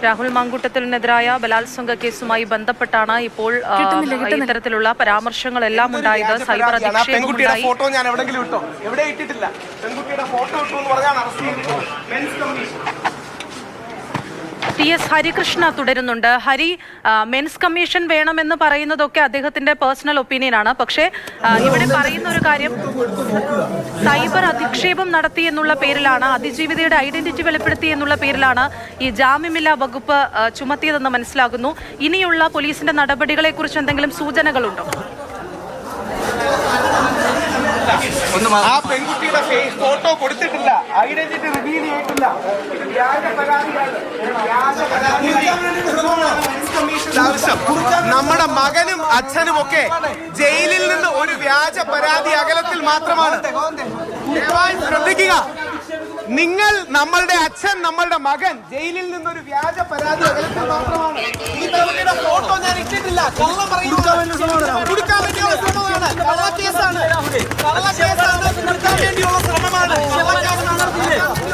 രാഹുൽ മാങ്കൂട്ടത്തിനെതിരായ ബലാത്സംഗ കേസുമായി ബന്ധപ്പെട്ടാണ് ഇപ്പോൾ ഇത്തരത്തിലുള്ള പരാമർശങ്ങളെല്ലാം ഉണ്ടായത്. സൈബർ അധിക്ഷേപമുണ്ടായി. ഫോട്ടോ ഞാൻ എവിടെയെങ്കിലും ഇട്ടോ? എവിടെ ഇട്ടിട്ടില്ല. പെൺകുട്ടിയുടെ ഫോട്ടോ ഇട്ടു എന്ന് പറഞ്ഞാണ് അറസ്റ്റ് ചെയ്തത്. മെൻസ് കമ്മീഷൻ TS ഹരികൃഷ്ണ തുടരുന്നുണ്ട്. ഹരി, മെൻസ് കമ്മീഷൻ വേണമെന്ന് പറയുന്നതൊക്കെ അദ്ദേഹത്തിന്റെ പേഴ്സണൽ ഒപ്പീനിയനാണ്. പക്ഷേ ഇവിടെ പറയുന്ന ഒരു കാര്യം, സൈബർ അധിക്ഷേപം നടത്തി എന്നുള്ള പേരിലാണ്, അതിജീവിതയുടെ ഐഡന്റിറ്റി വെളിപ്പെടുത്തി എന്നുള്ള പേരിലാണ് ഈ ജാമ്യമില്ലാ വകുപ്പ് ചുമത്തിയതെന്ന് മനസ്സിലാകുന്നു. ഇനിയുള്ള പോലീസിന്റെ നടപടികളെ കുറിച്ച് എന്തെങ്കിലും സൂചനകളുണ്ടോ? ആ പെൺകുട്ടിയുടെ ഫോട്ടോ കൊടുത്തിട്ടില്ല, ഐഡന്റിറ്റി റിവീൽ ചെയ്തിട്ടില്ല. ആവശ്യം നമ്മുടെ മകനും അച്ഛനും ഒക്കെ ജയിലിൽ നിന്ന് ഒരു വ്യാജ പരാതി അകലത്തിൽ മാത്രമാണ്. ശ്രദ്ധിക്കുക, നിങ്ങൾ, നമ്മളുടെ അച്ഛൻ, നമ്മളുടെ മകൻ ജയിലിൽ നിന്നൊരു വ്യാജ പരാതി അകലത്തിൽ മാത്രമാണ്. ഈ പെൺകുട്ടിയുടെ ഫോട്ടോ ഞാൻ ഇട്ടിട്ടില്ല. കള്ളം പറയുന്നത് കൊടുക്കാൻ വേണ്ടിയുള്ള ശ്രമമാണ്. കള്ളക്കേസാണ്, കള്ളക്കേസാണ്, കൊടുക്കാൻ വേണ്ടിയുള്ള ശ്രമമാണ്. കള്ളക്കേസാണ്, കള്ളക്കേസാണ്.